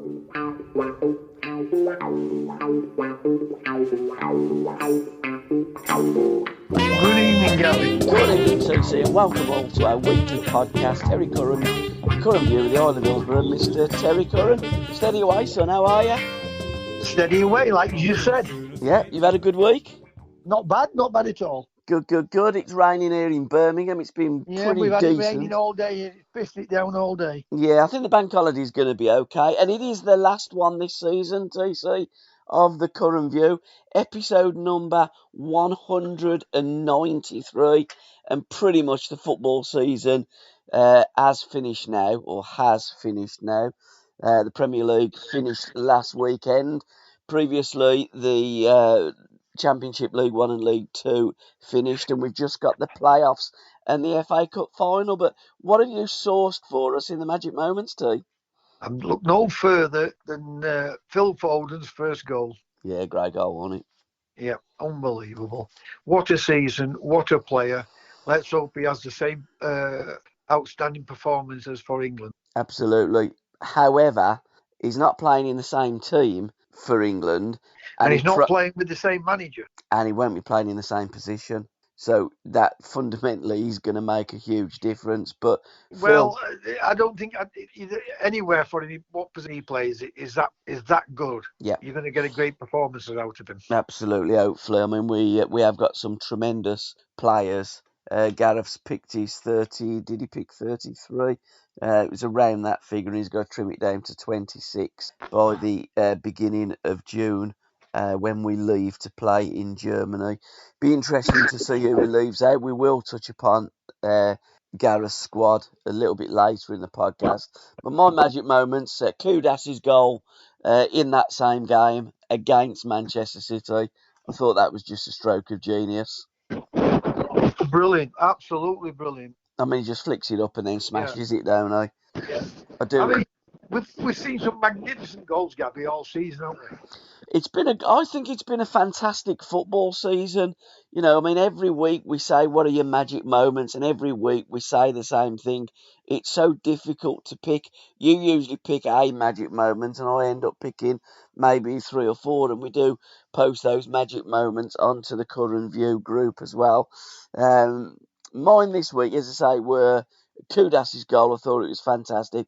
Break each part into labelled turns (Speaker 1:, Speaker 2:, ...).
Speaker 1: Good evening, Gary.
Speaker 2: Good evening, CC, and welcome all to our weekly podcast. Terry Curran, Curran View of the Isle of Hillsborough, Mr. Terry Curran. Steady away, son. How are you?
Speaker 1: Steady away, like you said.
Speaker 2: Yeah, you've had a good week?
Speaker 1: Not bad at all.
Speaker 2: Good. It's raining here in Birmingham. It's been
Speaker 1: Yeah,
Speaker 2: pretty
Speaker 1: we've had
Speaker 2: decent.
Speaker 1: it raining all day. It's pissed it down all day.
Speaker 2: Yeah, I think the bank holiday is going to be okay. And it is the last one this season, TC, of the Curran View. Episode number 193. And pretty much the football season has finished now. The Premier League finished last weekend. Previously, the Championship League 1 and League 2 finished. And we've just got the playoffs and the FA Cup final. But what have you sourced for us in the Magic Moments, T?
Speaker 1: I'm look no further than Phil Foden's first goal.
Speaker 2: Yeah, great goal, wasn't it?
Speaker 1: Yeah, unbelievable. What a season, what a player. Let's hope he has the same outstanding performances for England.
Speaker 2: Absolutely. However, he's not playing in the same team for England.
Speaker 1: And he's not playing with the same manager.
Speaker 2: And he won't be playing in the same position. So that fundamentally is going to make a huge difference. But
Speaker 1: well, I don't think anywhere for what position he plays is that good.
Speaker 2: Yeah,
Speaker 1: you're going to get a great performance out of him.
Speaker 2: Absolutely, hopefully. I mean, we have got some tremendous players. Gareth's picked his 30. Did he pick 33? It was around that figure, and he's got to trim it down to 26 by the beginning of June. When we leave to play in Germany. Be interesting to see who he leaves out. We will touch upon Gareth's squad a little bit later in the podcast. But my magic moments, Kudas's goal in that same game against Manchester City. I thought that was just a stroke of genius.
Speaker 1: Brilliant, absolutely brilliant.
Speaker 2: I mean, he just flicks it up and then smashes it down,
Speaker 1: Yeah.
Speaker 2: I do.
Speaker 1: I mean, we've seen some magnificent goals, Gabby, all season, haven't we?
Speaker 2: I think it's been a fantastic football season. You know, I mean, every week we say, what are your magic moments? And every week we say the same thing. It's so difficult to pick. You usually pick a magic moment, and I end up picking maybe 3 or 4. And we do post those magic moments onto the Curran View group as well. Mine this week, as I say, were Kudas's goal. I thought it was fantastic.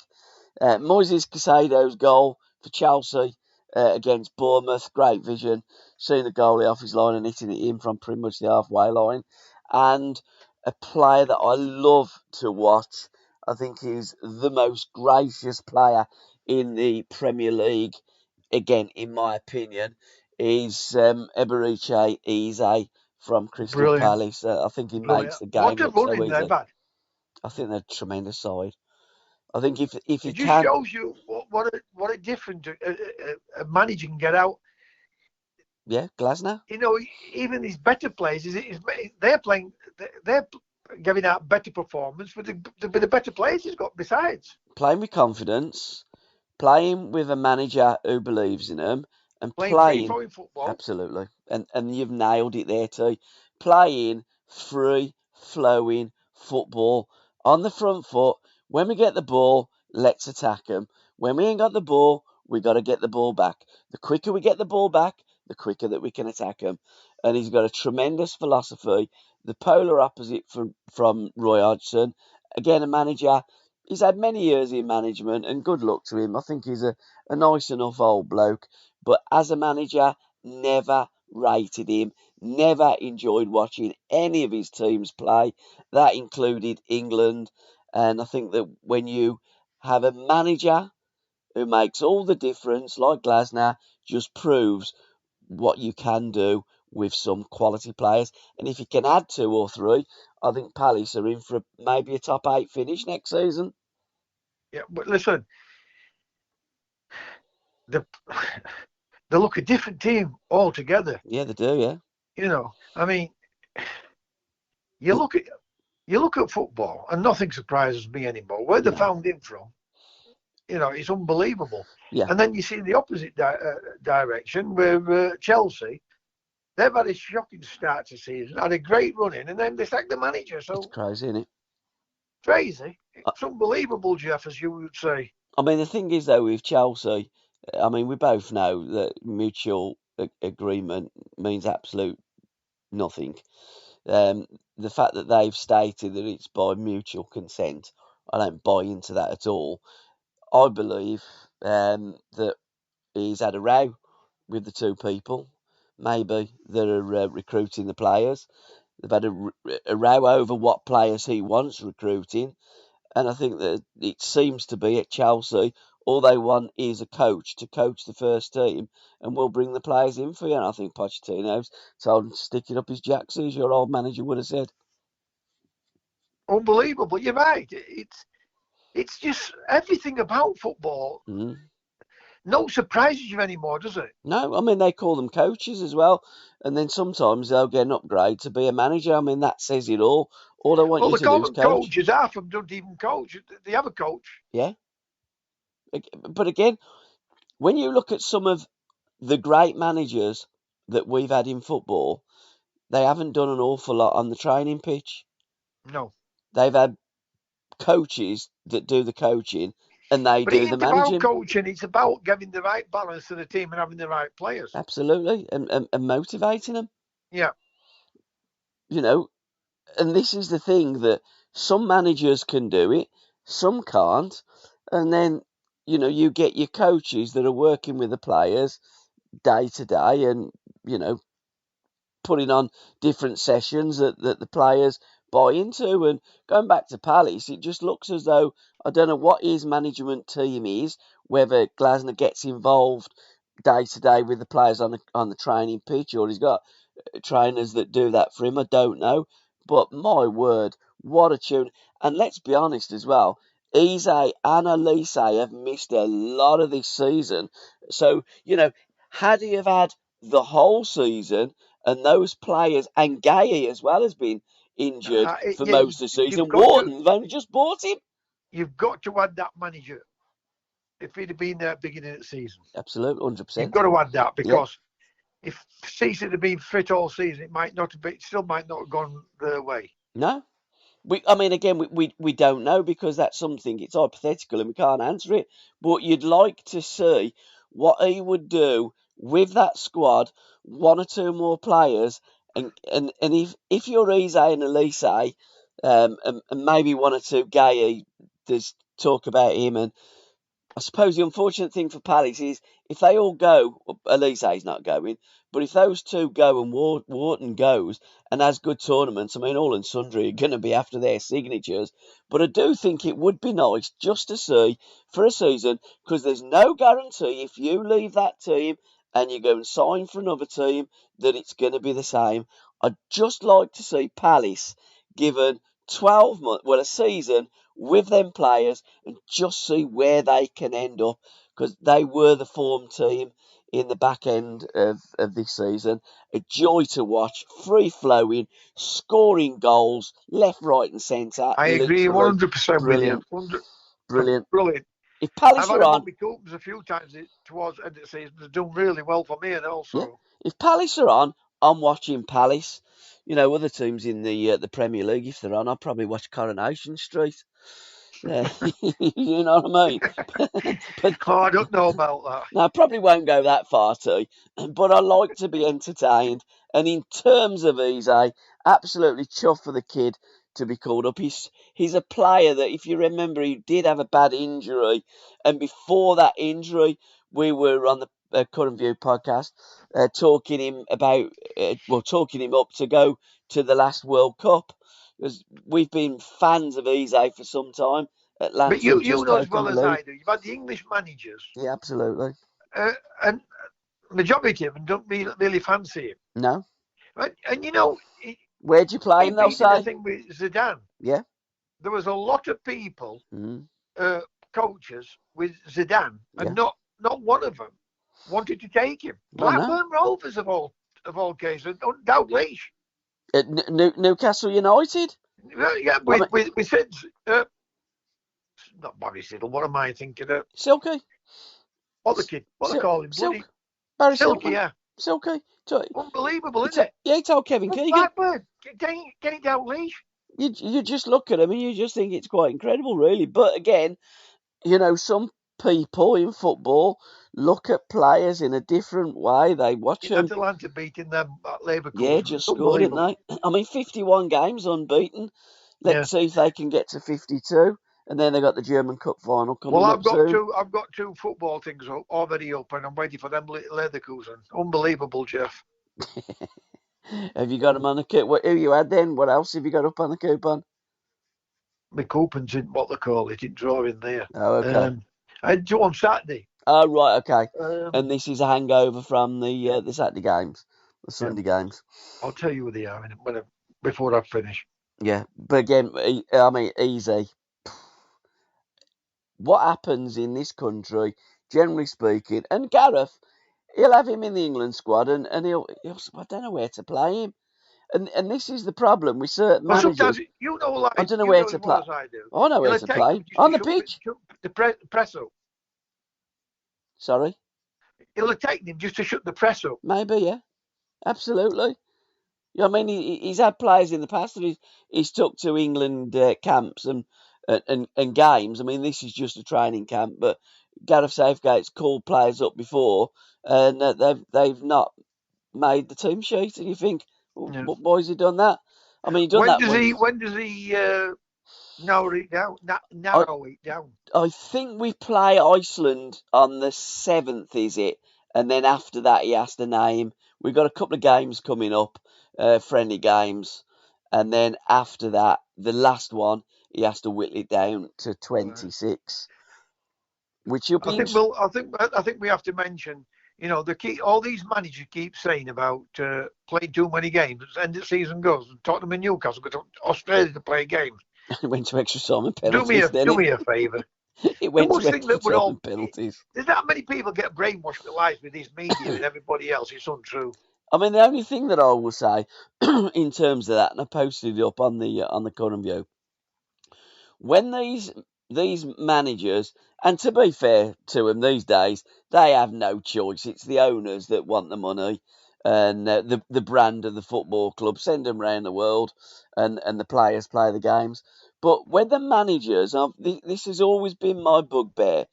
Speaker 2: Moises Caicedo's goal for Chelsea. Against Bournemouth, great vision, seeing the goalie off his line and hitting it in from pretty much the halfway line. And a player that I love to watch, I think he's the most gracious player in the Premier League, again, in my opinion, is Eberechi Eze from Crystal Palace. I think he makes the game look so easy. I think they're a tremendous side. I think if he
Speaker 1: can... It just shows you what a different a manager can get out.
Speaker 2: Yeah, Glasner.
Speaker 1: You know, even these better players, they're giving out better performance with the better players he's got besides.
Speaker 2: Playing with confidence, playing with a manager who believes in them, and
Speaker 1: playing football.
Speaker 2: Absolutely. And you've nailed it there too. Playing free-flowing football on the front foot. When we get the ball, let's attack them. When we ain't got the ball, we got to get the ball back. The quicker we get the ball back, the quicker that we can attack them. And he's got a tremendous philosophy, the polar opposite from Roy Hodgson. Again, a manager. He's had many years in management, and good luck to him. I think he's a nice enough old bloke. But as a manager, never rated him, never enjoyed watching any of his teams play. That included England. And I think that when you have a manager who makes all the difference, like Glasner, just proves what you can do with some quality players. And if you can add 2 or 3, I think Palace are in for maybe a top 8 finish next season.
Speaker 1: Yeah, but listen, they look a different team altogether.
Speaker 2: Yeah, they do, yeah.
Speaker 1: You know, I mean, you look at football, and nothing surprises me anymore. Where they found him from, you know, it's unbelievable.
Speaker 2: Yeah.
Speaker 1: And then you see the opposite direction where Chelsea, they've had a shocking start to the season, had a great run in, and then they sacked the manager. So
Speaker 2: it's crazy, isn't it?
Speaker 1: Crazy. It's unbelievable, Jeff, as you would say.
Speaker 2: I mean, the thing is, though, with Chelsea, I mean, we both know that mutual agreement means absolute nothing. The fact that they've stated that it's by mutual consent, I don't buy into that at all. I believe that he's had a row with the two people, maybe that are recruiting the players. They've had a row over what players he wants recruiting, and I think that it seems to be at Chelsea, all they want is a coach to coach the first team, and we'll bring the players in for you. And I think Pochettino's told him to stick it up his jacksie, as your old manager would have said.
Speaker 1: Unbelievable. You're right. It's just everything about football.
Speaker 2: Mm.
Speaker 1: No surprises you anymore, does it?
Speaker 2: No, I mean, they call them coaches as well, and then sometimes they'll get an upgrade to be a manager. I mean, that says it all. All they want
Speaker 1: Well,
Speaker 2: you
Speaker 1: they
Speaker 2: to do
Speaker 1: call
Speaker 2: is
Speaker 1: them
Speaker 2: coach.
Speaker 1: coaches. Half of them don't even coach. They have a coach.
Speaker 2: Yeah. But again, when you look at some of the great managers that we've had in football, they haven't done an awful lot on the training pitch.
Speaker 1: No.
Speaker 2: They've had coaches that do the coaching and they
Speaker 1: But it
Speaker 2: do the
Speaker 1: ain't about
Speaker 2: managing.
Speaker 1: coaching. It's about getting the right balance to the team and having the right players.
Speaker 2: Absolutely. And motivating them,
Speaker 1: Yeah.
Speaker 2: you know. And this is the thing that some managers can do it, some can't. And then, you get your coaches that are working with the players day to day and, you know, putting on different sessions that the players buy into. And going back to Palace, it just looks as though I don't know what his management team is, whether Glasner gets involved day to day with the players on the training pitch, or he's got trainers that do that for him. I don't know, but my word, what a tune! And let's be honest as well. Eze and Elise have missed a lot of this season. So, had he have had the whole season and those players, and Gay as well has been injured for
Speaker 1: Yeah,
Speaker 2: most of the
Speaker 1: you've
Speaker 2: season,
Speaker 1: got to
Speaker 2: Wharton have only just bought him.
Speaker 1: add that manager if he'd have been there at the beginning of the season.
Speaker 2: Absolutely,
Speaker 1: You've
Speaker 2: 100%.
Speaker 1: got to add that
Speaker 2: Yeah.
Speaker 1: because if Cece had been fit all season, it might not have been, still might not have gone their way.
Speaker 2: No. I mean, again, we don't know because that's something, it's hypothetical and we can't answer it. But you'd like to see what he would do with that squad, one or two more players, and if you're Eze and Elise, and maybe one or two Gay, there's talk about him, and I suppose the unfortunate thing for Palace is if they all go, Elise's not going, but if those two go and Wharton goes and has good tournaments, I mean, all and sundry are going to be after their signatures. But I do think it would be nice just to see for a season, because there's no guarantee if you leave that team and you go and sign for another team that it's going to be the same. I'd just like to see Palace given 12 months, well, a season with them players and just see where they can end up, because they were the form team in the back end of this season. A joy to watch, free flowing, scoring goals left, right, and centre.
Speaker 1: I agree
Speaker 2: Literally
Speaker 1: 100% with you.
Speaker 2: brilliant, brilliant.
Speaker 1: Brilliant.
Speaker 2: If Palace
Speaker 1: I've had
Speaker 2: are
Speaker 1: him
Speaker 2: on,
Speaker 1: on my coupons a few times towards the end of the season. They've done really well for me and
Speaker 2: yeah,
Speaker 1: also.
Speaker 2: if Palace are on, I'm watching Palace. Other teams in the Premier League, if they're on, I'll probably watch Coronation Street. You know what I mean? but
Speaker 1: Oh, I don't know about that.
Speaker 2: Now, I probably won't go that far, T, but I like to be entertained. And in terms of Eze, absolutely chuffed for the kid to be called up. He's a player that, if you remember, he did have a bad injury. And before that injury, we were on the Curran View podcast talking him talking him up to go to the last World Cup. Because we've been fans of Eze for some time.
Speaker 1: But
Speaker 2: Atlanta
Speaker 1: you
Speaker 2: just
Speaker 1: know as
Speaker 2: opened
Speaker 1: well
Speaker 2: the
Speaker 1: as
Speaker 2: league.
Speaker 1: I do, you've had the English managers,
Speaker 2: Yeah, absolutely.
Speaker 1: and majority of them don't really fancy him.
Speaker 2: No.
Speaker 1: Right? And
Speaker 2: Where'd you play him, they'll
Speaker 1: repeating the
Speaker 2: say?
Speaker 1: thing with Zidane,
Speaker 2: Yeah.
Speaker 1: there was a lot of people,
Speaker 2: Mm,
Speaker 1: coaches with Zidane, and
Speaker 2: yeah.
Speaker 1: not one of them wanted to take him.
Speaker 2: I know.
Speaker 1: Blackburn Rovers of all cases, undoubtedly.
Speaker 2: At Newcastle United?
Speaker 1: Yeah,
Speaker 2: I mean,
Speaker 1: with Sid, not Barry Siddle. What am I thinking of?
Speaker 2: Silky.
Speaker 1: What the kid? What they call him? Bloody
Speaker 2: Silk. Barry
Speaker 1: Silky,
Speaker 2: Silkman.
Speaker 1: yeah.
Speaker 2: Silky.
Speaker 1: Unbelievable, isn't it?
Speaker 2: He told Kevin
Speaker 1: But
Speaker 2: Keegan.
Speaker 1: Blackburn, get it down leash.
Speaker 2: You just look at him and you just think it's quite incredible, really. But again, some people in football look at players in a different way. They watch them.
Speaker 1: Atalanta beating them at
Speaker 2: Yeah,
Speaker 1: Leverkusen.
Speaker 2: just
Speaker 1: It's
Speaker 2: scored, didn't
Speaker 1: unbelievable.
Speaker 2: they? I mean, 51 games unbeaten.
Speaker 1: Yeah.
Speaker 2: Let's see if they can get to 52. And then they got the German Cup final
Speaker 1: Well,
Speaker 2: coming up soon.
Speaker 1: I've got two football things already up, and I'm waiting for them Leverkusen. Unbelievable, Jeff.
Speaker 2: Have you got them on the coupon? Who you had then? What else have you got up on the coupon?
Speaker 1: My coupons in what they call it, in drawing there.
Speaker 2: Oh, okay.
Speaker 1: I had two on Saturday.
Speaker 2: Oh, right, okay.
Speaker 1: Um,
Speaker 2: And this is a hangover from the Saturday games, the
Speaker 1: yeah,
Speaker 2: Sunday games.
Speaker 1: I'll tell you who they are before I finish.
Speaker 2: Yeah, but again, I mean, easy. What happens in this country, generally speaking, and Gareth, he'll have him in the England squad, and he'll I don't know where to play him, and this is the problem with certain
Speaker 1: Well, sometimes
Speaker 2: managers. I
Speaker 1: like
Speaker 2: don't know
Speaker 1: you
Speaker 2: where
Speaker 1: know
Speaker 2: to
Speaker 1: as well
Speaker 2: play.
Speaker 1: as I do.
Speaker 2: I know where
Speaker 1: You'll
Speaker 2: to
Speaker 1: take
Speaker 2: play
Speaker 1: them just
Speaker 2: on
Speaker 1: to
Speaker 2: the
Speaker 1: shut
Speaker 2: pitch.
Speaker 1: the press up.
Speaker 2: Sorry,
Speaker 1: It'll take them just to shut the press up.
Speaker 2: maybe, yeah, absolutely. Yeah, I mean, he's had players in the past that he's took to England camps and games. I mean, this is just a training camp, but Gareth Southgate's called players up before, and they've not made the team sheet. And you think,
Speaker 1: Yeah.
Speaker 2: why has he done that? I mean, he done that once.
Speaker 1: When does he narrow it down?
Speaker 2: I,
Speaker 1: Narrow it down.
Speaker 2: I think we play Iceland on the 7th, is it? And then after that, he has to name. We've got a couple of games coming up, friendly games. And then after that, the last one, he has to whittle it down to 26, which will be interesting.
Speaker 1: I think we have to mention. You know, all these managers keep saying about playing too many games. End of season goes. Tottenham and Newcastle go to Australia to play games.
Speaker 2: It went to extra time and penalties,
Speaker 1: Do
Speaker 2: didn't
Speaker 1: me a favour.
Speaker 2: it? It
Speaker 1: You
Speaker 2: went
Speaker 1: must
Speaker 2: to
Speaker 1: think
Speaker 2: extra
Speaker 1: that we're
Speaker 2: time
Speaker 1: all.
Speaker 2: and penalties.
Speaker 1: There's that many people get brainwashed with lies with this media and everybody else. It's untrue.
Speaker 2: I mean, the only thing that I will say in terms of that, and I posted it up on the Curran View, when these managers, and to be fair to them these days, they have no choice. It's the owners that want the money and the brand of the football club. Send them around the world, and the players play the games. But when the managers, this has always been my bugbear.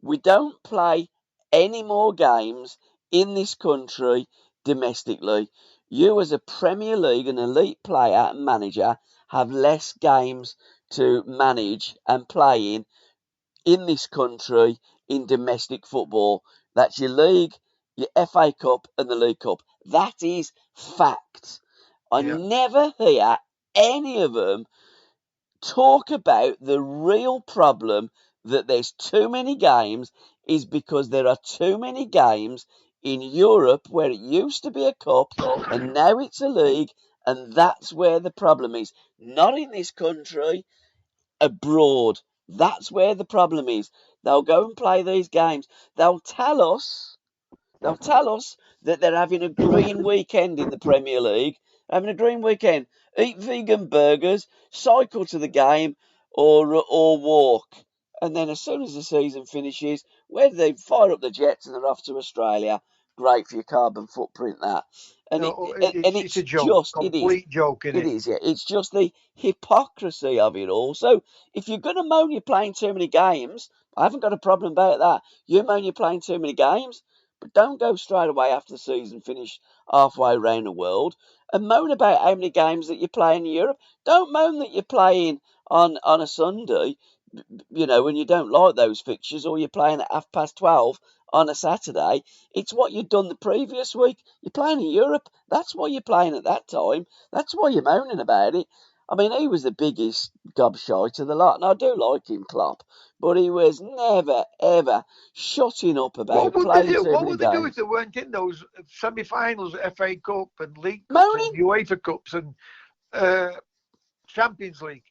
Speaker 2: We don't play any more games in this country domestically. You, as a Premier League and elite player and manager, have less games to manage and play in this country in domestic football. That's your league, your FA Cup, and the League Cup. That is fact. I
Speaker 1: Yeah.
Speaker 2: never hear any of them talk about the real problem that there's too many games is because there are too many games in Europe where it used to be a cup and now it's a league, and that's where the problem is. Not in this country, abroad. That's where the problem is. They'll go and play these games. They'll tell us that they're having a green weekend in the Premier League, having a green weekend. Eat vegan burgers, cycle to the game, or walk. And then as soon as the season finishes, where do they fire up the jets and they're off to Australia? Great for your carbon footprint, that. And
Speaker 1: No, it's
Speaker 2: it's
Speaker 1: a joke.
Speaker 2: just, it is.
Speaker 1: Complete joke, isn't
Speaker 2: It
Speaker 1: it?
Speaker 2: is, yeah. It's just the hypocrisy of it all. So if you're going to moan you're playing too many games, I haven't got a problem about that. You moan you're playing too many games, but don't go straight away after the season finish halfway around the world and moan about how many games that you're playing in Europe. Don't moan that you're playing on a Sunday, when you don't like those fixtures, or you're playing at 12:30 on a Saturday. It's what you've done the previous week. You're playing in Europe. That's why you're playing at that time. That's why you're moaning about it. I mean, he was the biggest gobshite of the lot, and I do like him, Klopp, but he was never, ever shutting up
Speaker 1: What
Speaker 2: about
Speaker 1: would they
Speaker 2: playing
Speaker 1: do?
Speaker 2: too
Speaker 1: What
Speaker 2: many
Speaker 1: would they do if
Speaker 2: games.
Speaker 1: they weren't in those semi-finals, FA Cup and League Cups and
Speaker 2: Moaning?
Speaker 1: UEFA Cups and uh, Champions League?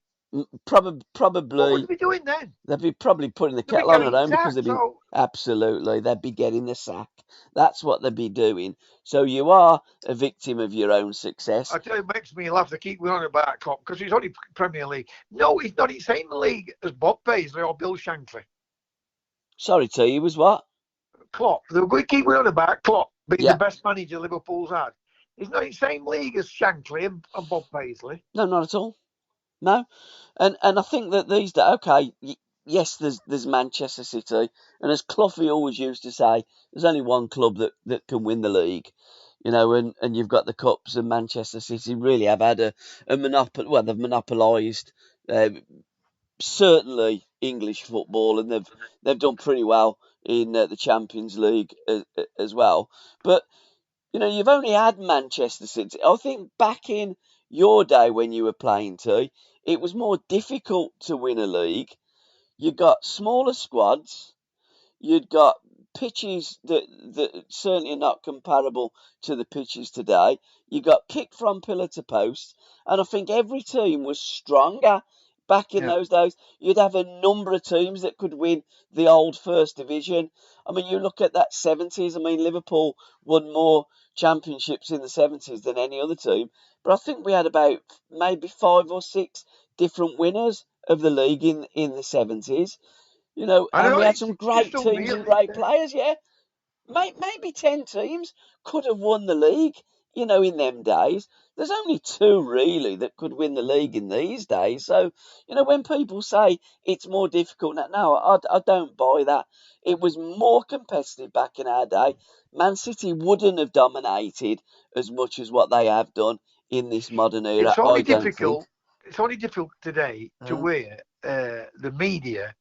Speaker 1: What would
Speaker 2: Probably
Speaker 1: they be doing then?
Speaker 2: they'd be probably putting the
Speaker 1: They'd be
Speaker 2: kettle on at
Speaker 1: getting
Speaker 2: home because
Speaker 1: sacked.
Speaker 2: they'd be
Speaker 1: So
Speaker 2: absolutely they'd be getting the sack. That's what they'd be doing. So you are a victim of your own success.
Speaker 1: I tell you, it makes me laugh. They keep going on about Klopp because he's only Premier League. No, he's not in the same league as Bob Paisley or Bill Shankly.
Speaker 2: Sorry, T, he was what?
Speaker 1: Klopp. They keep going on about Klopp being the
Speaker 2: Yeah.
Speaker 1: best manager Liverpool's had. He's not in the same league as Shankly and Bob Paisley.
Speaker 2: No, not at all. No. And I think that these days, okay, yes, there's Manchester City, and as Cloughie always used to say, there's only one club that can win the league. And you've got the cups, and Manchester City really have had a monopoly. Well, they've monopolised uh, certainly English football, and they've done pretty well in the Champions League as well. But you've only had Manchester City. I think back in your day when you were playing, it was more difficult to win a league. You got smaller squads. You'd got pitches that certainly are not comparable to the pitches today. You got kicked from pillar to post, and I think every team was stronger back in
Speaker 1: Yeah.
Speaker 2: those days. You'd have a number of teams that could win the old First Division. I mean, you look at that 70s. I mean, Liverpool won more championships in the 70s than any other team, but I think we had about maybe 5 or 6 different winners of the league in the 70s.
Speaker 1: I
Speaker 2: And
Speaker 1: know
Speaker 2: we had
Speaker 1: it's
Speaker 2: some
Speaker 1: just
Speaker 2: great teams
Speaker 1: unreal.
Speaker 2: and great players, yeah. Maybe 10 teams could have won the league, in them days. There's only two really that could win the league in these days. So, when people say it's more difficult now, no, I don't buy that. It was more competitive back in our day. Man City wouldn't have dominated as much as what they have done in this modern era,
Speaker 1: It's only
Speaker 2: I don't think.
Speaker 1: difficult. It's only difficult today to
Speaker 2: Uh,
Speaker 1: wear the media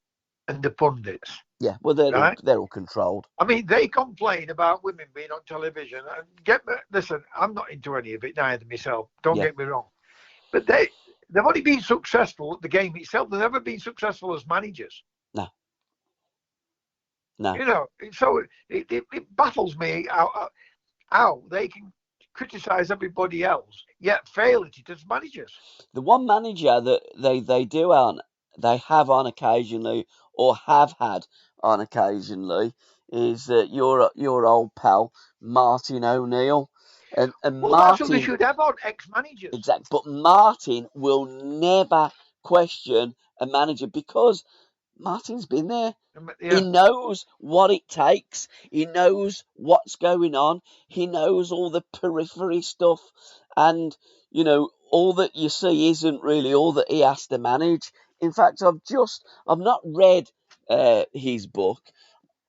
Speaker 1: and the pundits,
Speaker 2: yeah, well, they're all,
Speaker 1: right?
Speaker 2: they're all controlled.
Speaker 1: I mean, they complain about women being on television. And listen, I'm not into any of it, neither myself. Don't
Speaker 2: Yeah,
Speaker 1: get me wrong, but they've only been successful at the game itself. They've never been successful as managers.
Speaker 2: no, no.
Speaker 1: So it baffles me how they can criticize everybody else yet fail at it as managers.
Speaker 2: The one manager that they have on occasionally, or have had on occasionally, is your old pal Martin O'Neill, and
Speaker 1: Well, that's what they
Speaker 2: Martin,
Speaker 1: should have on ex-managers.
Speaker 2: exact. But Martin will never question a manager because Martin's been there. He
Speaker 1: Yeah,
Speaker 2: knows what it takes. He knows what's going on. He knows all the periphery stuff. And, all that you see isn't really all that he has to manage. In fact, I've not read his book.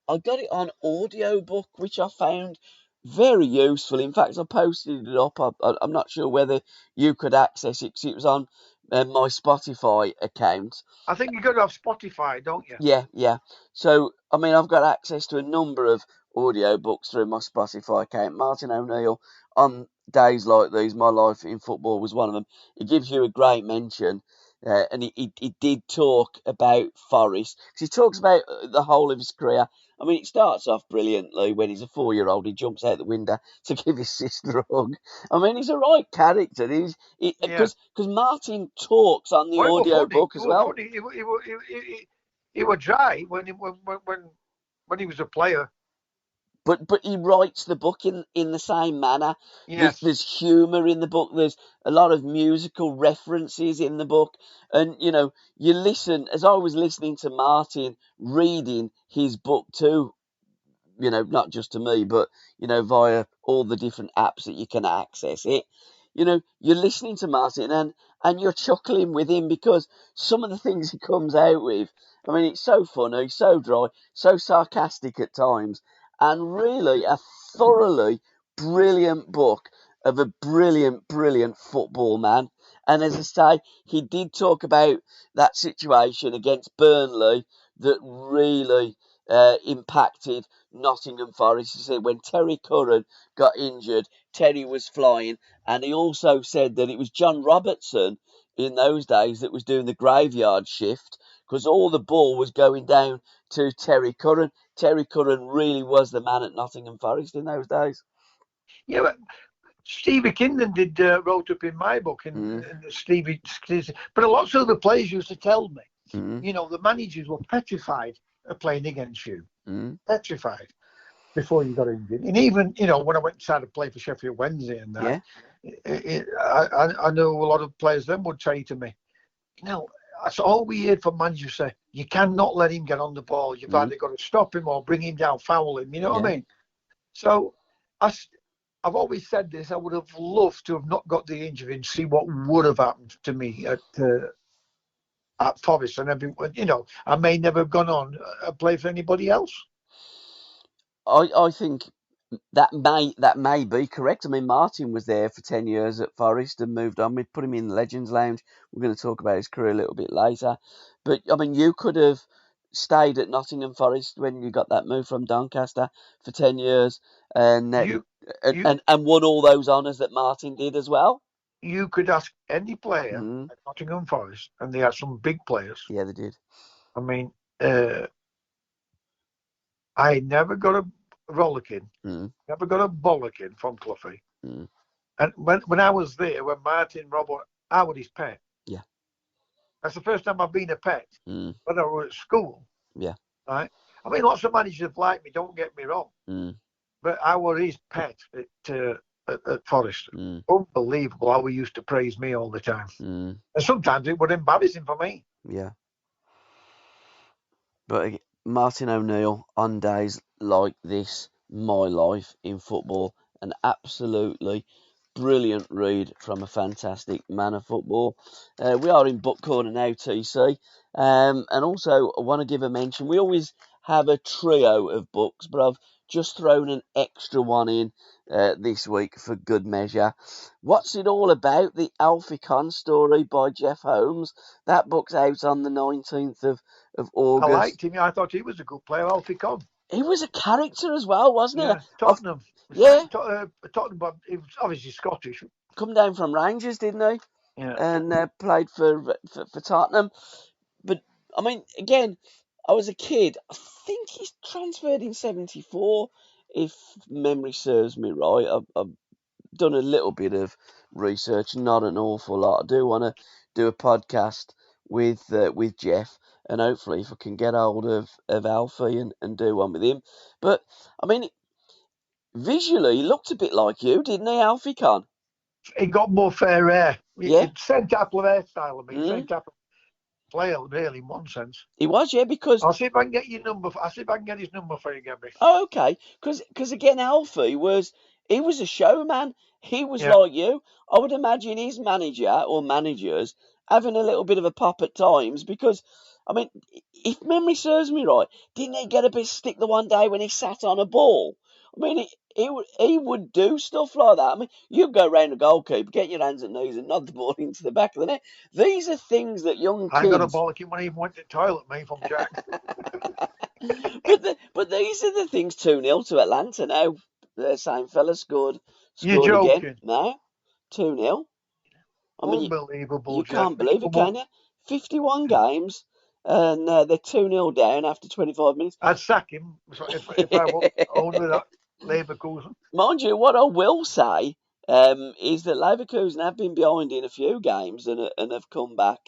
Speaker 2: I got it on audio book, which I found very useful. In fact, I posted it up. I'm not sure whether you could access it because it was on my Spotify account.
Speaker 1: I think you got to have Spotify, don't you?
Speaker 2: Yeah, yeah. So, I mean, I've got access to a number of audiobooks through my Spotify account. Martin O'Neill, on days like these, My Life in Football was one of them. He gives you a great mention, and he did talk about Forest. 'Cause he talks about the whole of his career. I mean, it starts off brilliantly when he's a 4-year-old. He jumps out the window to give his sister a hug. I mean, he's a right character.
Speaker 1: Yeah.
Speaker 2: Because Martin talks on the
Speaker 1: Well, it were
Speaker 2: audio
Speaker 1: funny.
Speaker 2: book
Speaker 1: It
Speaker 2: as
Speaker 1: were
Speaker 2: well.
Speaker 1: funny. It were dry when he was a player.
Speaker 2: But he writes the book in the same manner.
Speaker 1: Yes.
Speaker 2: There's humour in the book. There's a lot of musical references in the book, and you listen. As I was listening to Martin reading his book too, not just to me, but via all the different apps that you can access it. You're listening to Martin and you're chuckling with him because some of the things he comes out with. I mean, it's so funny, so dry, so sarcastic at times, and really a thoroughly brilliant book of a brilliant, brilliant football man. And as I say, he did talk about that situation against Burnley that really impacted Nottingham Forest. He said when Terry Curran got injured, Terry was flying, and he also said that it was John Robertson in those days that was doing the graveyard shift because all the ball was going down to Terry Curran. Terry Curran really was the man at Nottingham Forest in those days.
Speaker 1: Yeah, but Stevie Kingdon did wrote up in my book,
Speaker 2: Mm,
Speaker 1: and Stevie. But a lot of the players used to tell me,
Speaker 2: mm,
Speaker 1: the managers were petrified of playing against you,
Speaker 2: mm.
Speaker 1: petrified before you got injured. And even when I went and to play for Sheffield Wednesday and that,
Speaker 2: Yeah,
Speaker 1: I know a lot of players then would say to me, that's all we heard from managers say. You cannot let him get on the ball. You've
Speaker 2: mm,
Speaker 1: either got to stop him or bring him down, foul him. You know what I
Speaker 2: yeah.
Speaker 1: mean? So I've always said this. I would have loved to have not got the injury and see what would have happened to me at Forest and everyone, I may never have gone on and played for anybody else.
Speaker 2: I think that may be correct. I mean, Martin was there for 10 years at Forest and moved on. We put him in the Legends Lounge. We're going to talk about his career a little bit later. But, I mean, you could have stayed at Nottingham Forest when you got that move from Doncaster for 10 years and
Speaker 1: You, you,
Speaker 2: and won all those honours that Martin did as well.
Speaker 1: you could ask any player
Speaker 2: Mm.
Speaker 1: at Nottingham Forest, and they had some big players.
Speaker 2: Yeah, they did.
Speaker 1: I mean, I never got a rollicking, never got a bollocking from Cloughie. And when I was there, when Martin Robert, I was his pet.
Speaker 2: Yeah.
Speaker 1: That's the first time I've been a pet. When I was at school.
Speaker 2: Yeah.
Speaker 1: Right. I mean, lots of managers like me. Don't get me wrong. But I was his pet at Forest. Unbelievable how he used to praise me all the time. And sometimes it was embarrassing for me.
Speaker 2: Yeah. But Martin O'Neill, on days like this, my life in football, an absolutely brilliant read from a fantastic man of football. We are in book corner now, TC. And also, I want to give a mention. We always have a trio of books, but I've just thrown an extra one in this week for good measure. What's It All About? The Alfie Conn story by Jeff Holmes. That book's out on the 19th of August.
Speaker 1: I liked him. I thought he was a good player, Alfie Conn.
Speaker 2: He was a character as well, wasn't he?
Speaker 1: Yeah, Tottenham. Tottenham, but he was obviously Scottish.
Speaker 2: Come down from Rangers, didn't he?
Speaker 1: Yeah.
Speaker 2: And played for Tottenham. But, I mean, again, I was a kid. I think he's transferred in 74, if memory serves me right. I've done a little bit of research, not an awful lot. I do want to do a podcast with Jeff, and hopefully if I can get hold of Alfie and do one with him. But, I mean, visually, he looked a bit like you, didn't he, Alfie Conn?
Speaker 1: He got more fair hair.
Speaker 2: Yeah.
Speaker 1: Same type of hairstyle, same type of player, really, in one sense.
Speaker 2: He was, yeah, because...
Speaker 1: I'll see if I can get your number. I'll see if I can get his number for you, Gabby.
Speaker 2: Oh, okay. Because again, Alfie was a showman. He was like you. I would imagine his manager or managers having a little bit of a pop at times because, I mean, if memory serves me right, didn't he get a bit stick the one day when he sat on a ball? I mean, he would do stuff like that. I mean, you go round the goalkeeper, get your hands and knees and nod the ball into the back of the net. These are things that young kids...
Speaker 1: I got a bollocking when he even went to the toilet, me, from Jack.
Speaker 2: But these are the things 2-0 to Atlanta now. The same fella scored
Speaker 1: You're joking.
Speaker 2: Again. No, 2-0. I mean,
Speaker 1: unbelievable.
Speaker 2: You can't believe it, can you? 51 games, and they're 2-0 down after 25 minutes.
Speaker 1: I'd sack him if I was owner of that Leverkusen.
Speaker 2: Mind you, what I will say is that Leverkusen have been behind in a few games and have come back.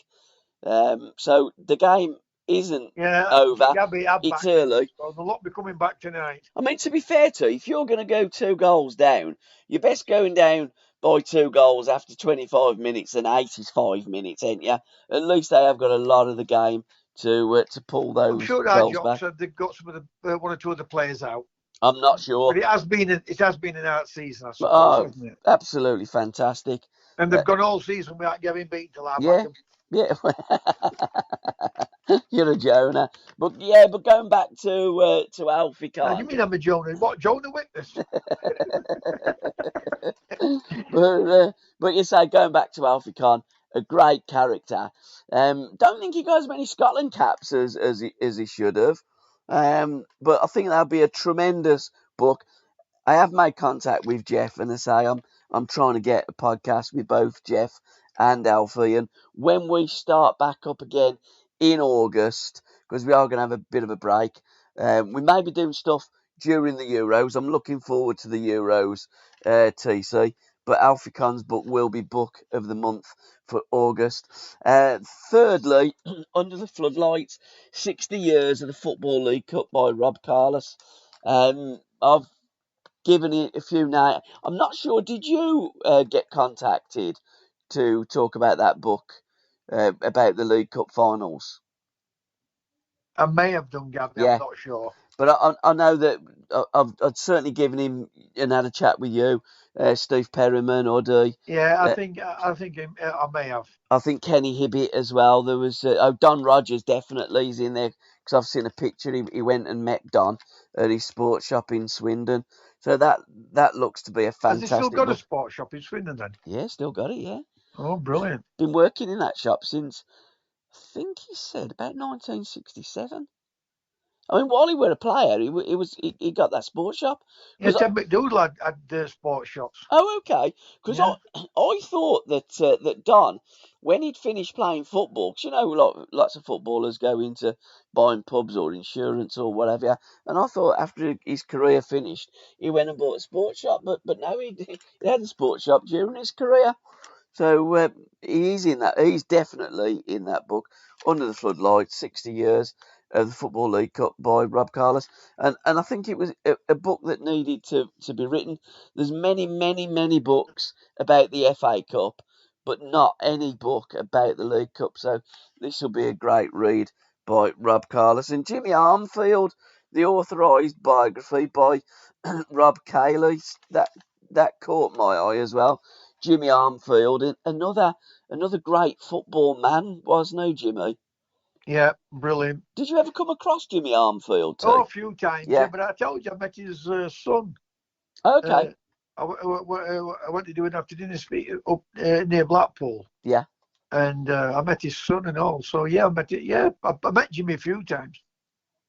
Speaker 2: So the game isn't over.
Speaker 1: Gabby,
Speaker 2: it's early.
Speaker 1: So they'll not be coming back tonight.
Speaker 2: I mean, to be fair to you, if you're going to go 2 goals down, you're best going down by 2 goals after 25 minutes and 85 minutes, ain't you? At least they have got a lot of the game to pull those
Speaker 1: I'm sure
Speaker 2: goals back.
Speaker 1: Said they've got some of the one or two of the players out.
Speaker 2: I'm not sure.
Speaker 1: But it has been an out season, I suppose, hasn't it?
Speaker 2: Absolutely fantastic.
Speaker 1: And they've gone all season without getting beaten till half.
Speaker 2: Yeah. You're a Jonah. But going back to Alfie Conn.
Speaker 1: Now, you mean I'm a Jonah? What, Jonah Witness?
Speaker 2: but you say, going back to Alfie Conn, a great character. Don't think he got as many Scotland caps as he should have. But I think that'll be a tremendous book. I have made contact with Jeff, and I say I'm trying to get a podcast with both Jeff and Alfie. And when we start back up again in August, because we are going to have a bit of a break, we may be doing stuff during the Euros. I'm looking forward to the Euros, TC. But Alfie Conn's book will be book of the month for August. Thirdly, Under the Floodlights, 60 Years of the Football League Cup by Rob Carlos. I've given it a few now. I'm not sure, did you get contacted to talk about that book, about the League Cup finals?
Speaker 1: I may have done, Gabby, I'm not sure.
Speaker 2: But I know that I'd certainly given him and had a chat with you, Steve Perryman, Uddy.
Speaker 1: Yeah, I think I may have.
Speaker 2: I think Kenny Hibbett as well. There was Don Rogers definitely. He's in there because I've seen a picture. He went and met Don at his sports shop in Swindon. So that looks to be a fantastic.
Speaker 1: Has he still got
Speaker 2: book.
Speaker 1: a sports shop in Swindon then?
Speaker 2: Yeah, still got it. Yeah.
Speaker 1: Oh, brilliant!
Speaker 2: Been working in that shop since I think he said about 1967. I mean, while he were a player, he got that sports shop.
Speaker 1: Yeah, Ted McDougall had sports shops.
Speaker 2: Oh, okay. Because I thought that Don, when he'd finished playing football, because lots of footballers go into buying pubs or insurance or whatever, and I thought after his career finished, he went and bought a sports shop. But no, he had a sports shop during his career. So he's in that. He's definitely in that book. Under the Floodlights, 60 years of the Football League Cup by Rob Carlos, and I think it was a book that needed to be written. There's many books about the FA Cup, but not any book about the League Cup. So this will be a great read by Rob Carlos and Jimmy Armfield, the authorised biography by Rob Cayley. That caught my eye as well. Jimmy Armfield, another great football man, wasn't he, Jimmy?
Speaker 1: Yeah, brilliant.
Speaker 2: Did you ever come across Jimmy Armfield?
Speaker 1: Oh, a few times. Yeah, but I told you I met his son.
Speaker 2: Okay.
Speaker 1: I went to do an after dinner speech up near Blackpool.
Speaker 2: Yeah.
Speaker 1: And I met his son and all. So yeah, I met Jimmy a few times.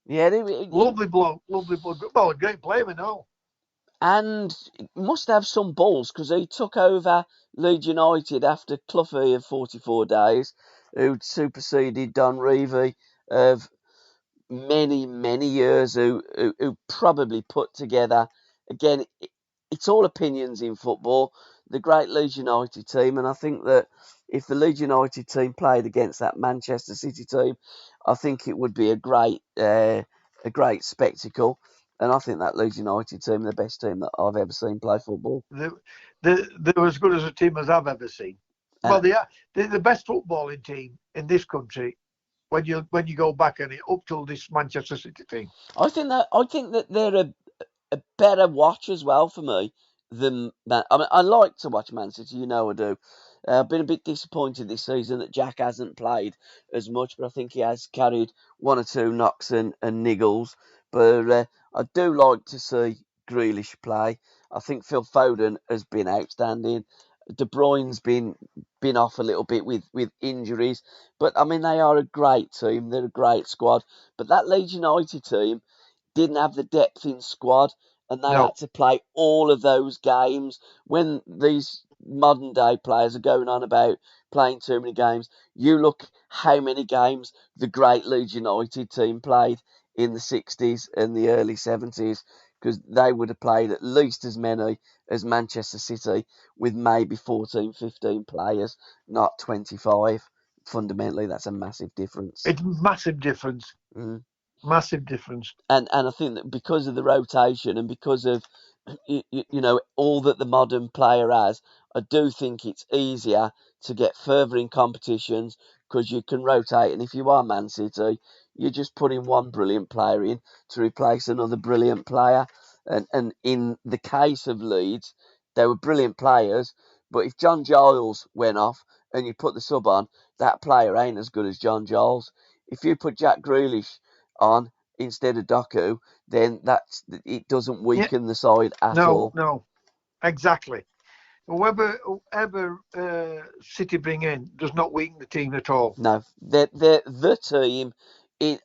Speaker 2: Yeah,
Speaker 1: lovely bloke, well, a great player and all.
Speaker 2: And must have some balls because he took over Leeds United after Cloughie of 44 days, who'd superseded Don Revie of many years, who probably put together, again, it's all opinions in football, the great Leeds United team. And I think that if the Leeds United team played against that Manchester City team, I think it would be a great spectacle. And I think that Leeds United team are the best team that I've ever seen play football.
Speaker 1: They're as good as a team as I've ever seen. Well, they're the best footballing team in this country when you go back on it up till this Manchester City team.
Speaker 2: I think that they're a better watch as well for me than Man. I mean, I like to watch Man City, I do. I've been a bit disappointed this season that Jack hasn't played as much, but I think he has carried one or two knocks and niggles. But I do like to see Grealish play. I think Phil Foden has been outstanding. De Bruyne's been off a little bit with injuries, but I mean they are a great team. They're a great squad. But that Leeds United team didn't have the depth in squad, and they had to play all of those games. When these modern day players are going on about playing too many games, you look how many games the great Leeds United team played in the 60s and the early 70s, because they would have played at least as many as Manchester City with maybe 14, 15 players, not 25. Fundamentally, that's a massive difference.
Speaker 1: It's massive difference. Massive difference.
Speaker 2: And I think that because of the rotation and because of all that the modern player has, I do think it's easier to get further in competitions because you can rotate. And if you are Man City, you're just putting one brilliant player in to replace another brilliant player. And in the case of Leeds, they were brilliant players, but if John Giles went off and you put the sub on, that player ain't as good as John Giles. If you put Jack Grealish on instead of Doku, then it doesn't weaken the side at all.
Speaker 1: No, exactly. Whoever City bring in does not weaken the team at all.
Speaker 2: No, they're the team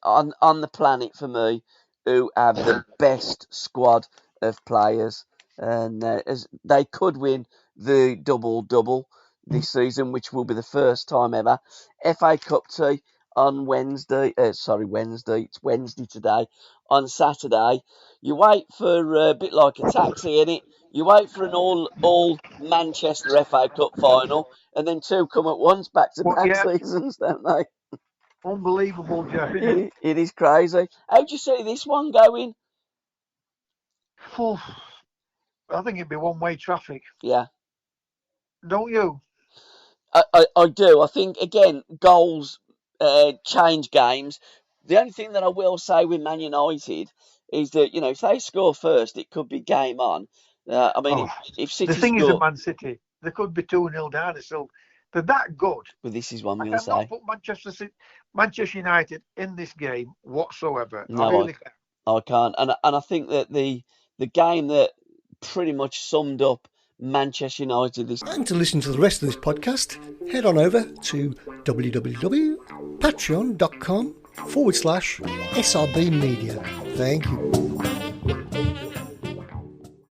Speaker 2: on the planet for me who have the best squad of players, and as they could win the double this season, which will be the first time ever. FA Cup tea on Wednesday. Wednesday. It's Wednesday today. On Saturday, you wait for a bit like a taxi, innit? You wait for an all Manchester FA Cup final, and then two come at once, back to back seasons, don't they?
Speaker 1: Unbelievable, Jeff. Isn't it?
Speaker 2: It is crazy. How'd you see this one going?
Speaker 1: I think it'd be one-way traffic.
Speaker 2: Yeah.
Speaker 1: Don't you?
Speaker 2: I do. I think, again, goals change games. The only thing that I will say with Man United is that, if they score first, it could be game on. If City
Speaker 1: the thing
Speaker 2: score...
Speaker 1: is, Man City, they could be 2-0 down. So they're that good.
Speaker 2: But this is what I'm
Speaker 1: I
Speaker 2: going to
Speaker 1: cannot
Speaker 2: say.
Speaker 1: put Manchester United in this game whatsoever.
Speaker 2: No,
Speaker 1: I really can't.
Speaker 2: I can't. And I think that the game that pretty much summed up Manchester United this...
Speaker 3: And to listen to the rest of this podcast, head on over to www.patreon.com/SRB Media. Thank you.